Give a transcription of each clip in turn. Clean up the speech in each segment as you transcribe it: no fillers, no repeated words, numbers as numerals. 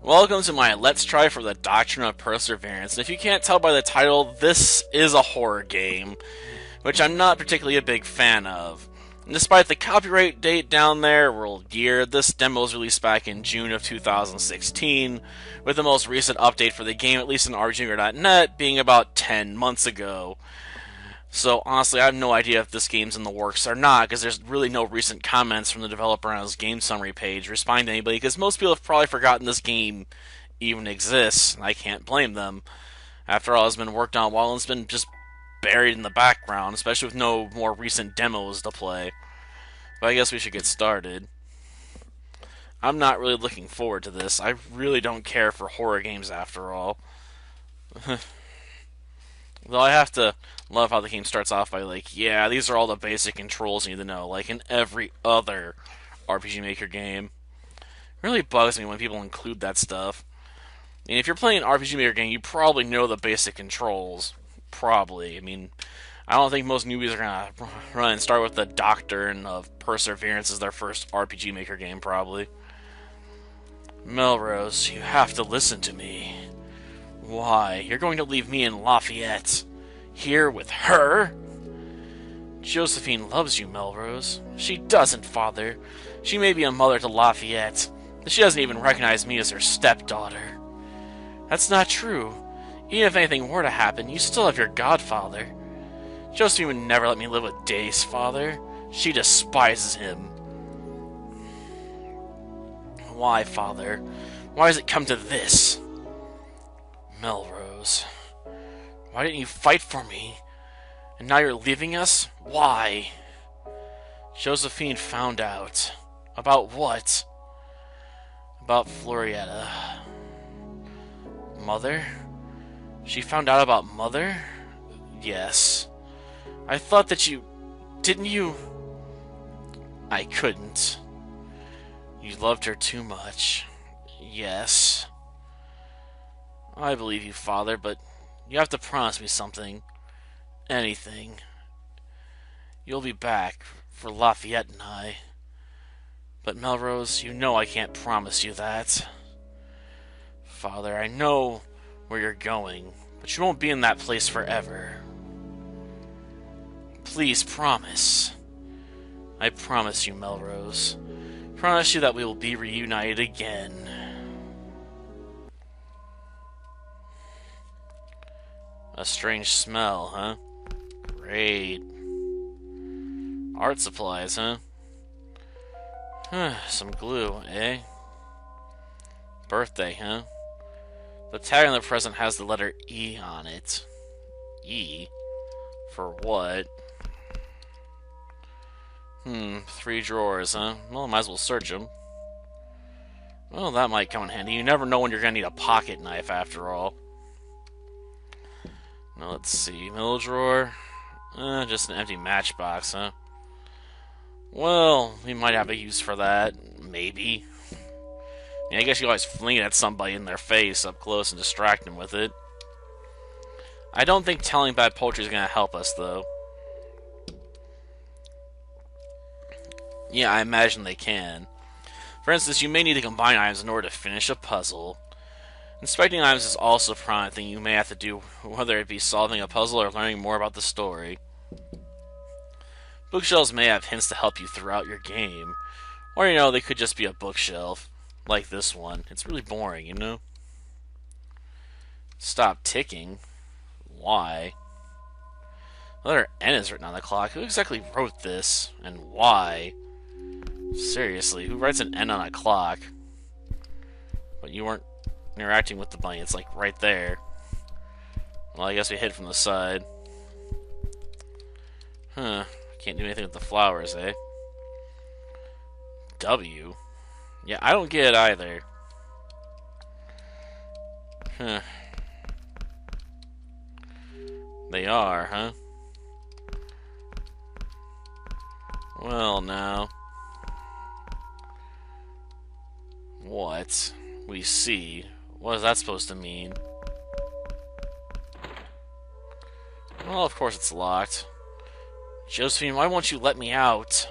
Welcome to my Let's Try for the Doctrine of Perseverance. And if you can't tell by the title, this is a horror game, which I'm not particularly a big fan of. And despite the copyright date down there, world year, this demo was released back in June of 2016, with the most recent update for the game, at least in RGMaker.net, being about 10 months ago. So honestly, I have no idea if this game's in the works or not, because there's really no recent comments from the developer on his game summary page responding to anybody, because most people have probably forgotten this game even exists, and I can't blame them. After all, it's been worked on a while, and it's been just buried in the background, especially with no more recent demos to play. But I guess we should get started. I'm not really looking forward to this. I really don't care for horror games after all. Though I have to love how the game starts off by like, yeah, these are all the basic controls you need to know, like in every other RPG Maker game. It really bugs me when people include that stuff. And if you're playing an RPG Maker game, you probably know the basic controls. Probably. I mean, I don't think most newbies are gonna run and start with the Doctrine of Perseverance as their first RPG Maker game, probably. Melrose, you have to listen to me. Why, you're going to leave me in Lafayette? Here with her? Josephine loves you, Melrose. She doesn't, Father. She may be a mother to Lafayette, but she doesn't even recognize me as her stepdaughter. That's not true. Even if anything were to happen, you still have your godfather. Josephine would never let me live with Dace, Father. She despises him. Why, Father? Why does it come to this? Melrose, why didn't you fight for me? And now you're leaving us? Why? Josephine found out. About what? About Florietta. Mother? She found out about Mother? Yes. I thought that you... Didn't you... I couldn't. You loved her too much. Yes. I believe you, Father, but you have to promise me something. Anything. You'll be back for Lafayette and I. But Melrose, you know I can't promise you that. Father, I know where you're going, but you won't be in that place forever. Please promise. I promise you, Melrose. Promise you that we will be reunited again. A strange smell, huh? Great. Art supplies, huh? Some glue, eh? Birthday, huh? The tag on the present has the letter E on it. E? For what? 3 drawers, huh? Well, might as well search them. Well, that might come in handy. You never know when you're gonna need a pocket knife, after all. Now, let's see. Middle drawer. Just an empty matchbox, huh? Well, we might have a use for that. Maybe. I guess you always fling it at somebody in their face up close and distract them with it. I don't think telling bad poetry is going to help us, though. Yeah, I imagine they can. For instance, you may need to combine items in order to finish a puzzle. Inspecting items is also a prominent thing you may have to do, whether it be solving a puzzle or learning more about the story. Bookshelves may have hints to help you throughout your game. Or, you know, they could just be a bookshelf. Like this one. It's really boring, you know? Stop ticking. Why? The letter N is written on the clock. Who exactly wrote this? And why? Seriously, who writes an N on a clock? But you weren't interacting with the bunny. It's like right there. Well, I guess we hit from the side. Huh. Can't do anything with the flowers, eh? W? Yeah, I don't get it either. Huh. They are, huh? Well, now. What? We see. What is that supposed to mean? Well, of course it's locked. Josephine, why won't you let me out?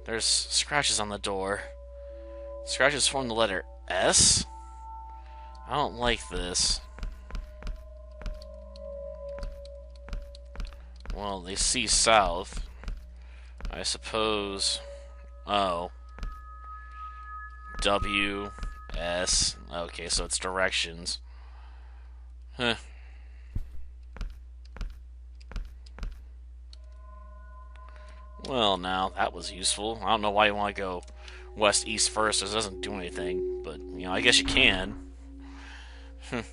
There's scratches on the door. Scratches form the letter S? I don't like this. Well, they see south. I suppose... Oh. W, S. Okay, so it's directions. Huh. Well, now, that was useful. I don't know why you want to go west, east first. It doesn't do anything. But, you know, I guess you can. There's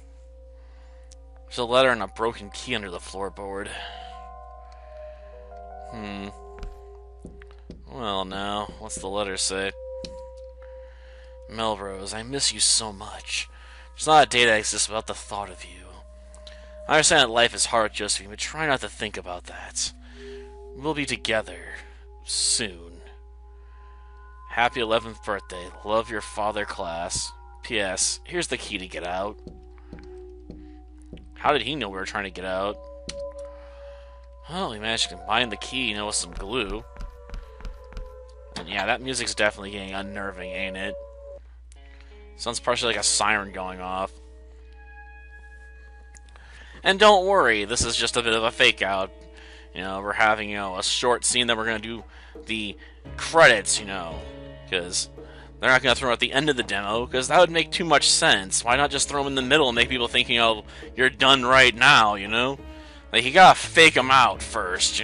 a letter and a broken key under the floorboard. Well, now, what's the letter say? Melrose, I miss you so much. There's not a day that exists without the thought of you. I understand that life is hard, Josephine, but try not to think about that. We'll be together soon. Happy 11th birthday. Love your father, class. P.S. Here's the key to get out. How did he know we were trying to get out? Well, we managed to combine the key, with some glue. And yeah, that music's definitely getting unnerving, ain't it? Sounds partially like a siren going off. And don't worry, this is just a bit of a fake out. We're having, a short scene that we're going to do the credits, because they're not going to throw them at the end of the demo, because that would make too much sense. Why not just throw them in the middle and make people think, you're done right now, Like, you gotta fake them out first,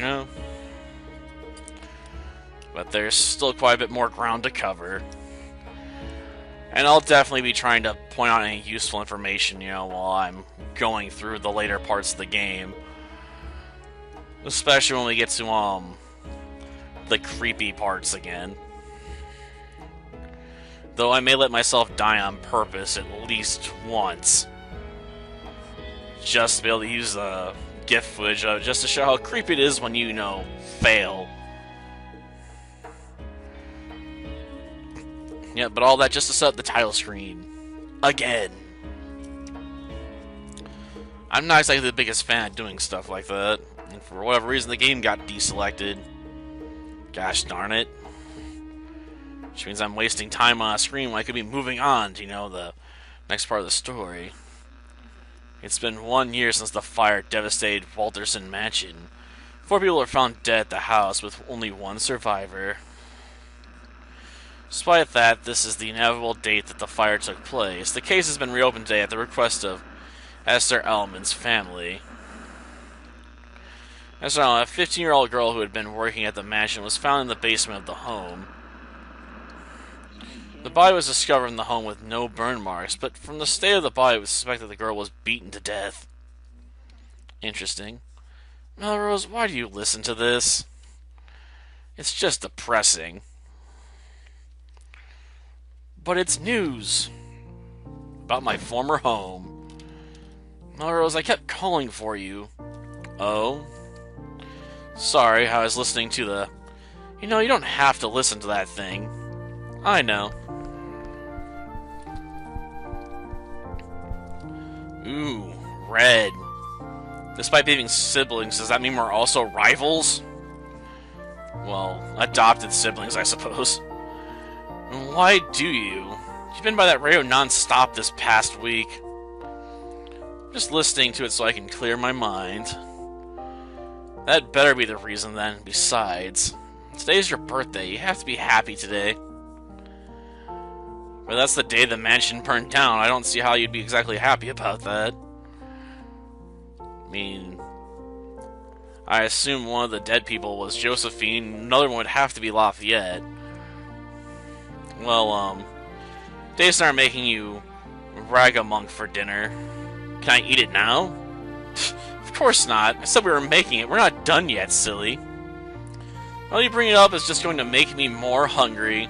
But there's still quite a bit more ground to cover. And I'll definitely be trying to point out any useful information, while I'm going through the later parts of the game. Especially when we get to, the creepy parts again. Though I may let myself die on purpose at least once. Just to be able to use the GIF footage of it, just to show how creepy it is when you, fail. Yeah, but all that just to set up the title screen. Again. I'm not exactly the biggest fan of doing stuff like that. And for whatever reason, the game got deselected. Gosh darn it. Which means I'm wasting time on a screen when I could be moving on to, the next part of the story. It's been 1 year since the fire devastated Walterson Mansion. 4 people were found dead at the house, with only 1 survivor. Despite that, this is the inevitable date that the fire took place. The case has been reopened today at the request of Esther Ellman's family. Esther Ellman, a 15-year-old girl who had been working at the mansion, was found in the basement of the home. The body was discovered in the home with no burn marks, but from the state of the body, it was suspected the girl was beaten to death. Interesting. Melrose, why do you listen to this? It's just depressing. But it's news about my former home. Melrose, I kept calling for you. Oh? Sorry, I was listening to the... you don't have to listen to that thing. I know. Ooh, red. Despite being siblings, does that mean we're also rivals? Well, adopted siblings, I suppose. Why do you? You've been by that radio non-stop this past week. Just listening to it so I can clear my mind. That better be the reason then. Besides, today's your birthday. You have to be happy today. But that's the day the mansion burned down. I don't see how you'd be exactly happy about that. I mean, I assume one of the dead people was Josephine. Another one would have to be Lafayette. Well, Dave's not making you rag-a-monk for dinner. Can I eat it now? Of course not. I said we were making it. We're not done yet, silly. All you bring it up is just going to make me more hungry.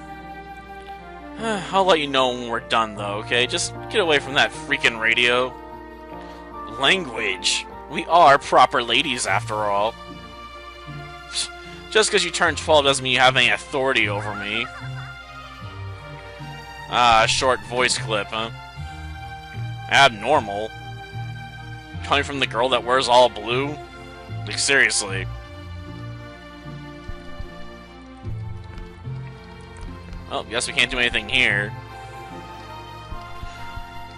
I'll let you know when we're done, though, okay? Just get away from that freaking radio. Language. We are proper ladies, after all. Just because you turned 12 doesn't mean you have any authority over me. Ah, short voice clip, huh? Abnormal. Coming from the girl that wears all blue? Like, seriously. Well, guess we can't do anything here.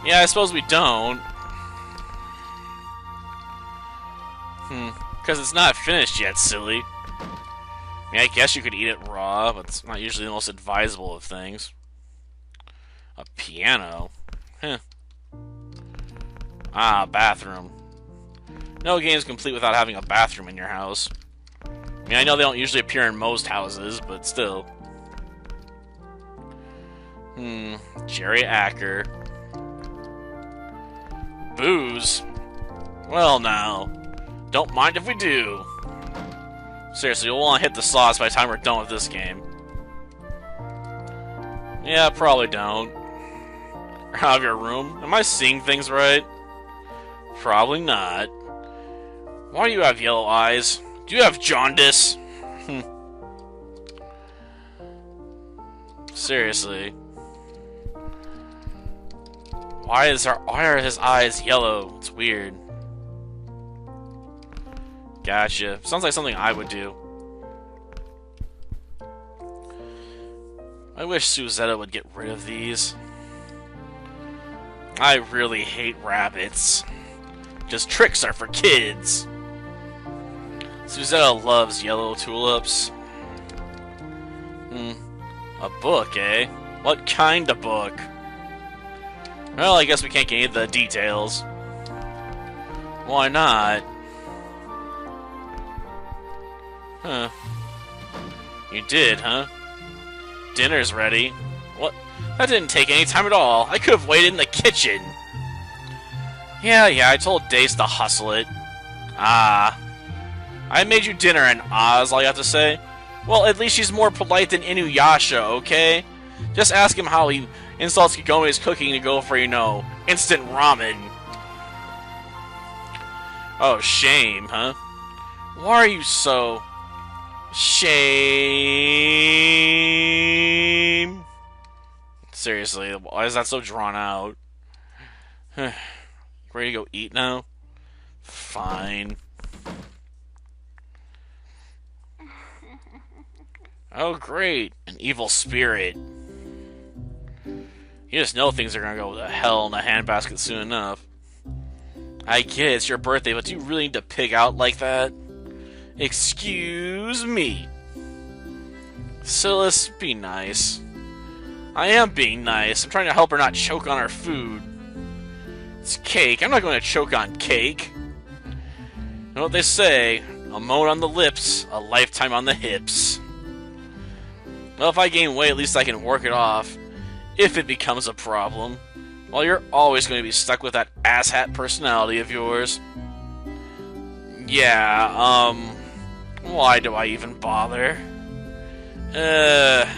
Yeah, I suppose we don't. Because it's not finished yet, silly. I mean, I guess you could eat it raw, but it's not usually the most advisable of things. A piano? Huh. Ah, bathroom. No game's complete without having a bathroom in your house. I mean, I know they don't usually appear in most houses, but still. Jerry Acker. Booze? Well, now. Don't mind if we do. Seriously, you'll want to hit the sauce by the time we're done with this game. Yeah, probably don't. Out of your room? Am I seeing things right? Probably not. Why do you have yellow eyes? Do you have jaundice? Seriously. Why are his eyes yellow? It's weird. Gotcha. Sounds like something I would do. I wish Suzetta would get rid of these. I really hate rabbits. Just tricks are for kids. Suzetta loves yellow tulips. A book, eh? What kind of book? Well, I guess we can't get any of the details. Why not? Huh. You did, huh? Dinner's ready. What? That didn't take any time at all. I could have waited in the kitchen. Yeah, I told Dace to hustle it. Ah. I made you dinner in Oz, all you have to say. Well, at least she's more polite than Inuyasha, okay? Just ask him how he insults Kagome's cooking to go for, instant ramen. Oh, shame, huh? Why are you so... Shame? Seriously, why is that so drawn out? Ready to go eat now? Fine. Oh, great. An evil spirit. You just know things are gonna go to hell in a handbasket soon enough. I get it, it's your birthday, but do you really need to pig out like that? Excuse me. Silas, be nice. I am being nice. I'm trying to help her not choke on her food. It's cake. I'm not going to choke on cake. You know what they say? A moment on the lips, a lifetime on the hips. Well, if I gain weight, at least I can work it off. If it becomes a problem. Well, you're always going to be stuck with that asshat personality of yours. Yeah, why do I even bother? And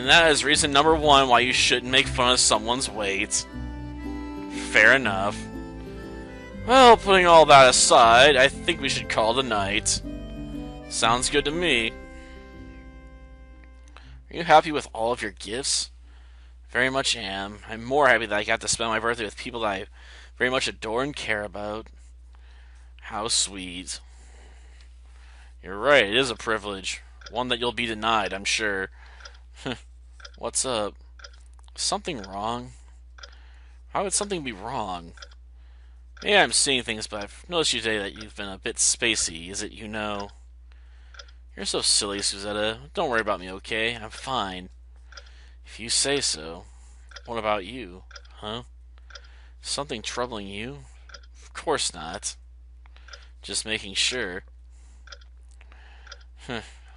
that is reason number one why you shouldn't make fun of someone's weight. Fair enough. Well, putting all that aside, I think we should call it a night. Sounds good to me. Are you happy with all of your gifts? Very much am. I'm more happy that I got to spend my birthday with people that I very much adore and care about. How sweet. You're right, it is a privilege. One that you'll be denied, I'm sure. What's up? Something wrong? How would something be wrong? Maybe I'm seeing things, but I've noticed you today that you've been a bit spacey. Is it you know? You're so silly, Suzetta. Don't worry about me, okay? I'm fine. If you say so. What about you? Huh? Something troubling you? Of course not. Just making sure.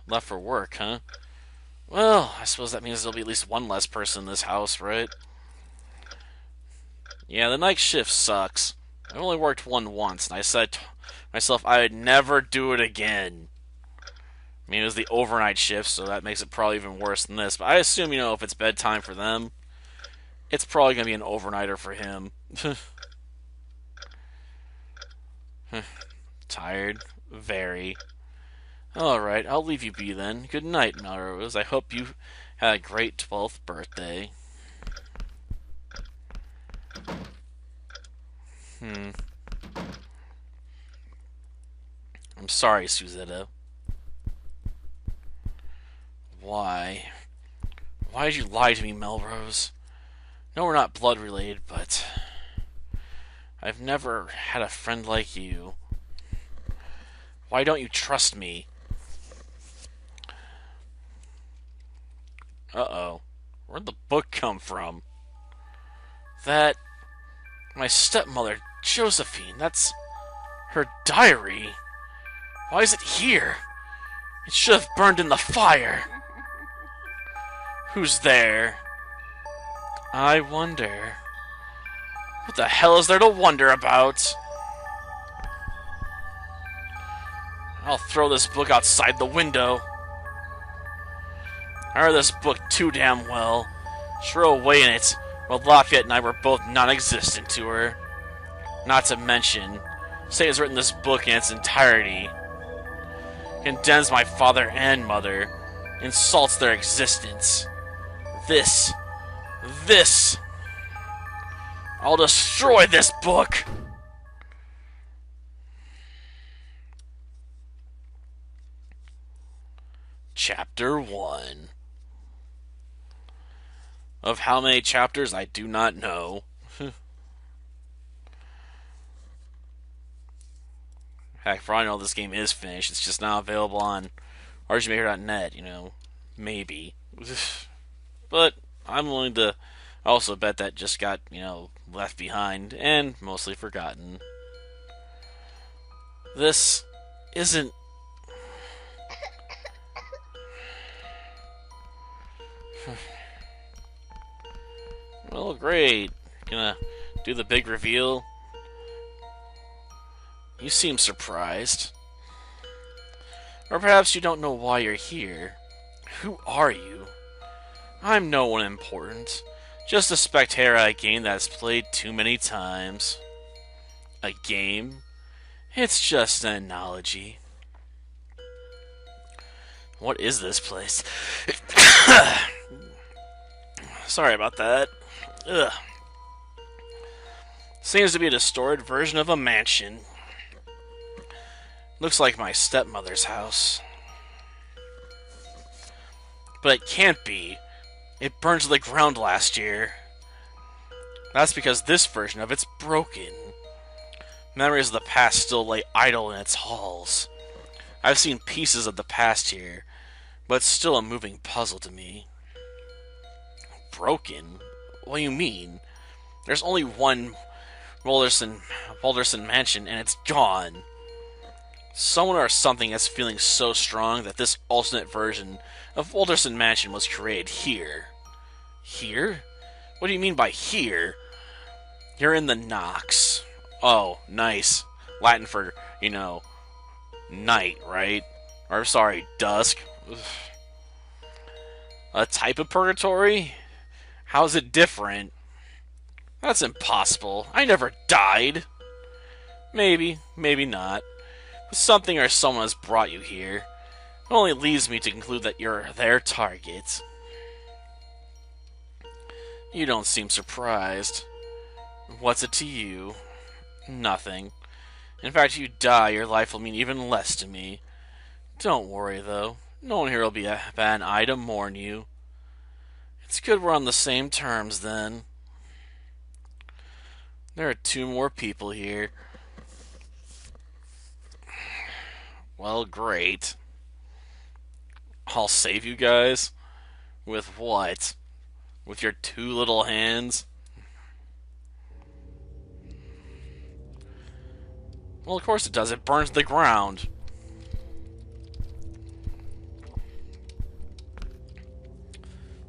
Left for work, huh? Well, I suppose that means there'll be at least one less person in this house, right? Yeah, the night shift sucks. I've only worked one once, and I said to myself I would never do it again. I mean, it was the overnight shift, so that makes it probably even worse than this. But I assume, if it's bedtime for them, it's probably going to be an overnighter for him. Tired? Very. Alright, I'll leave you be then. Good night, Melrose. I hope you had a great 12th birthday. I'm sorry, Suzetta. Why? Why did you lie to me, Melrose? No, we're not blood related, but I've never had a friend like you. Why don't you trust me? Uh-oh. Where'd the book come from? That... My stepmother, Josephine. That's her diary. Why is it here? It should have burned in the fire. Who's there? I wonder. What the hell is there to wonder about? I'll throw this book outside the window. I read this book too damn well. Throw away in it, while Lafayette and I were both non-existent to her. Not to mention, Say has written this book in its entirety. Condemns my father and mother. Insults their existence. This. I'll destroy this book! Chapter 1. Of how many chapters, I do not know. Heck, for all I know, this game is finished. It's just now available on RGMaker.net, maybe. But I'm willing to also bet that just got, left behind and mostly forgotten. This isn't... Well, great. Gonna do the big reveal. You seem surprised. Or perhaps you don't know why you're here. Who are you? I'm no one important. Just a spectator at a game that's played too many times. A game? It's just an analogy. What is this place? Sorry about that. Ugh. Seems to be a distorted version of a mansion. Looks like my stepmother's house. But it can't be. It burned to the ground last year. That's because this version of it's broken. Memories of the past still lay idle in its halls. I've seen pieces of the past here, but it's still a moving puzzle to me. Broken? What do you mean? There's only one Walderson mansion, and it's gone. Someone or something is feeling so strong that this alternate version of Walderson Mansion was created here. Here? What do you mean by here? You're in the Nox. Oh, nice. Latin for, night, right? Or, sorry, dusk. Ugh. A type of purgatory? How's it different? That's impossible. I never died. Maybe, maybe not. But something or someone has brought you here. It only leaves me to conclude that you're their target. You don't seem surprised. What's it to you? Nothing. In fact, if you die, your life will mean even less to me. Don't worry, though. No one here will be a bad eye to mourn you. It's good we're on the same terms, then. There are 2 more people here. Well, great. I'll save you guys? With what? With your 2 little hands? Well, of course it does. It burns the ground.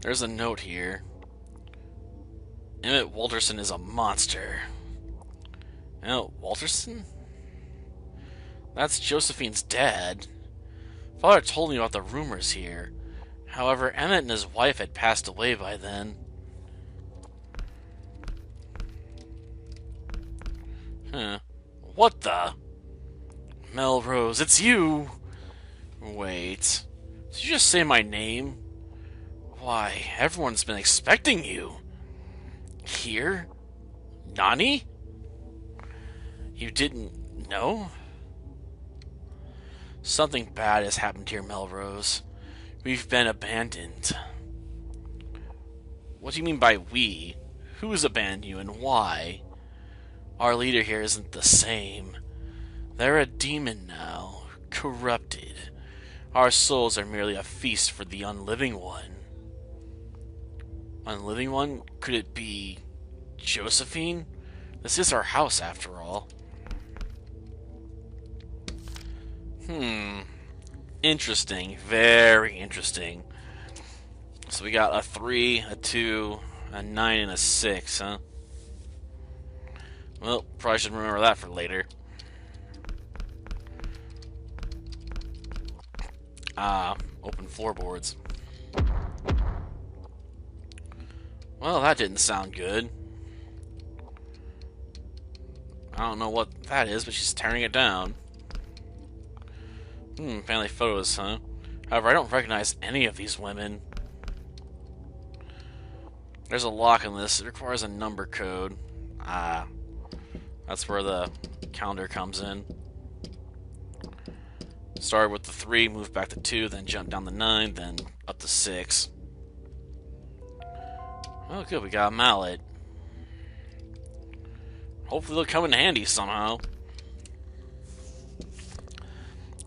There's a note here. Emmett Walterson is a monster. Emmett Walterson? That's Josephine's dad. Father told me about the rumors here. However, Emmett and his wife had passed away by then. Huh. What the? Melrose, it's you! Wait. Did you just say my name? Why, everyone's been expecting you. Here? Nani? You didn't know? Something bad has happened here, Melrose. We've been abandoned. What do you mean by we? Who's abandoned you and why? Our leader here isn't the same. They're a demon now, corrupted. Our souls are merely a feast for the unliving one. Unliving one? Could it be Josephine? This is our house, after all. Interesting. Very interesting. So we got a 3, a 2, a 9, and a 6, huh? Well, probably should remember that for later. Open floorboards. Well, that didn't sound good. I don't know what that is, but she's tearing it down. Family photos, huh? However, I don't recognize any of these women. There's a lock on this. It requires a number code. That's where the calendar comes in. Started with the 3, moved back to 2, then jumped down to 9, then up to 6. Oh, good, we got a mallet. Hopefully they'll come in handy somehow.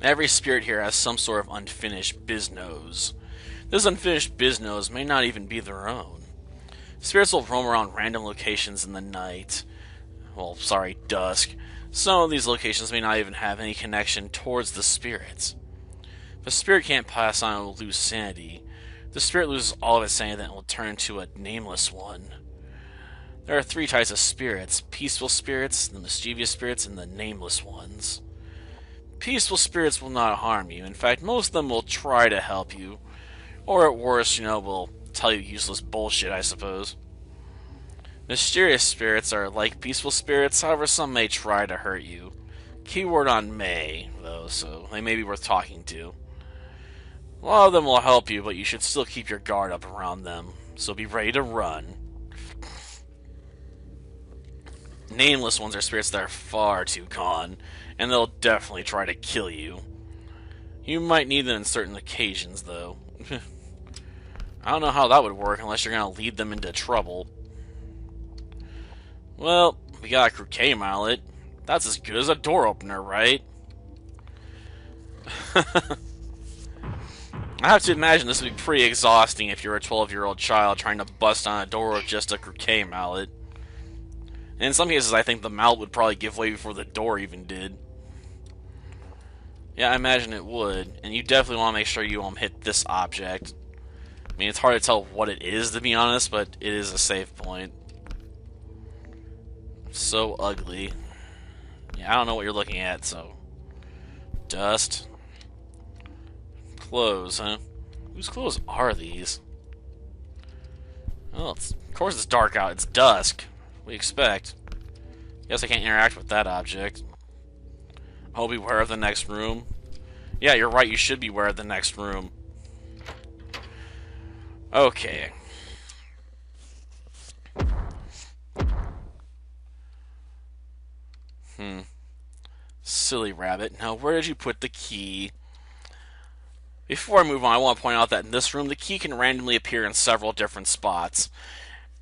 Every spirit here has some sort of unfinished business. This unfinished business may not even be their own. Spirits will roam around random locations in the night. Well, sorry, dusk. Some of these locations may not even have any connection towards the spirits. If a spirit can't pass on, it will lose sanity. The spirit loses all of its sanity and will turn into a nameless one. There are 3 types of spirits: peaceful spirits, the mischievous spirits, and the nameless ones. Peaceful spirits will not harm you. In fact, most of them will try to help you. Or at worst, will tell you useless bullshit, I suppose. Mysterious spirits are like peaceful spirits, however some may try to hurt you. Keyword on may, though, so they may be worth talking to. A lot of them will help you, but you should still keep your guard up around them, so be ready to run. Nameless ones are spirits that are far too gone, and they'll definitely try to kill you. You might need them in certain occasions, though. I don't know how that would work unless you're going to lead them into trouble. Well, we got a croquet mallet. That's as good as a door opener, right? I have to imagine this would be pretty exhausting if you're a 12-year-old child trying to bust on a door with just a croquet mallet. And in some cases, I think the mallet would probably give way before the door even did. Yeah, I imagine it would. And you definitely want to make sure you hit this object. I mean, it's hard to tell what it is, to be honest, but it is a save point. So ugly. Yeah, I don't know what you're looking at, so... Dust. Clothes, huh? Whose clothes are these? Well, of course it's dark out. It's dusk. We expect. Guess I can't interact with that object. Oh, beware of the next room. Yeah, you're right. You should beware of the next room. Okay. Silly rabbit. Now, where did you put the key? Before I move on, I want to point out that in this room, the key can randomly appear in several different spots.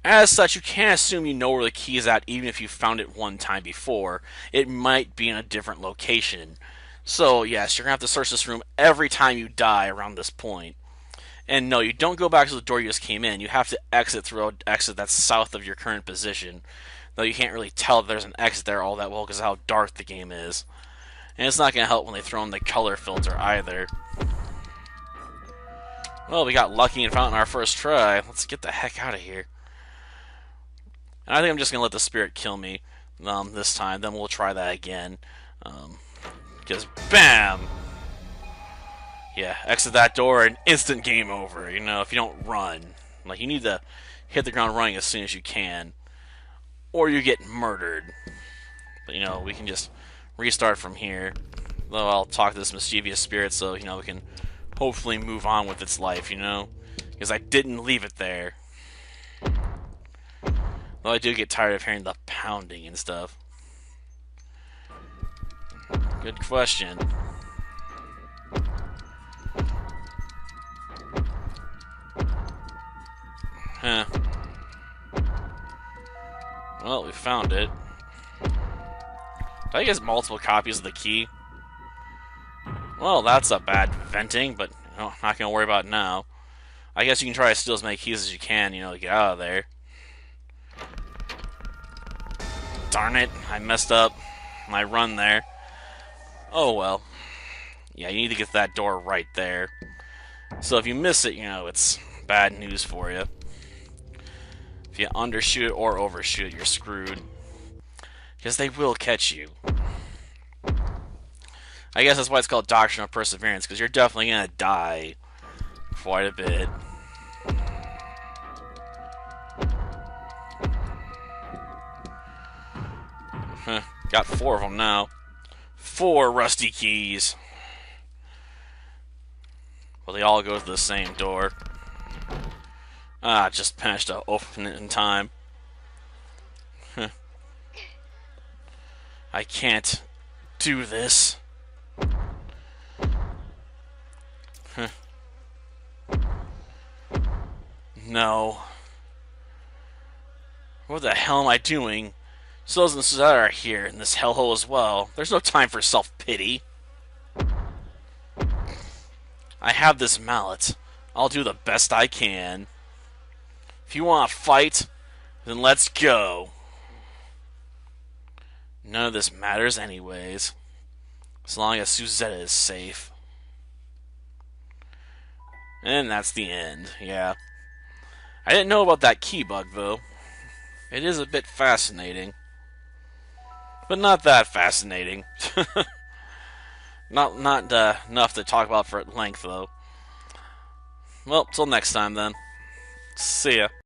As such, you can't assume you know where the key is at even if you found it one time before. It might be in a different location. So, yes, you're going to have to search this room every time you die around this point. And no, you don't go back to the door you just came in. You have to exit through an exit that's south of your current position. Though you can't really tell if there's an exit there all that well because of how dark the game is. And it's not going to help when they throw in the color filter either. Well, we got lucky and found it in our first try. Let's get the heck out of here. And I think I'm just going to let the spirit kill me this time. Then we'll try that again. Because, bam! Yeah, exit that door and instant game over, if you don't run. Like, you need to hit the ground running as soon as you can. Or you get murdered. But, we can just restart from here. Though I'll talk to this mischievous spirit so, we can hopefully move on with its life, Because I didn't leave it there. Though I do get tired of hearing the pounding and stuff. Good question. Huh. Well, we found it. Did I get multiple copies of the key? Well, that's a bad venting, but not gonna worry about it now. I guess you can try to steal as many keys as you can, to get out of there. Darn it, I messed up my run there. Oh well. Yeah, you need to get that door right there. So if you miss it, it's bad news for you. If you undershoot it or overshoot it, you're screwed. Because they will catch you. I guess that's why it's called Doctrine of Perseverance, because you're definitely going to die quite a bit. Got 4 of them now. 4 rusty keys. Well, they all go to the same door. Just managed to open it in time. I can't do this. No. What the hell am I doing? Souls and Suzette are here in this hellhole as well. There's no time for self-pity. I have this mallet. I'll do the best I can. If you want to fight, then let's go. None of this matters anyways. As long as Suzette is safe. And that's the end, yeah. I didn't know about that key bug, though. It is a bit fascinating. But not that fascinating. Not enough to talk about for at length, though. Well, till next time, then. See ya.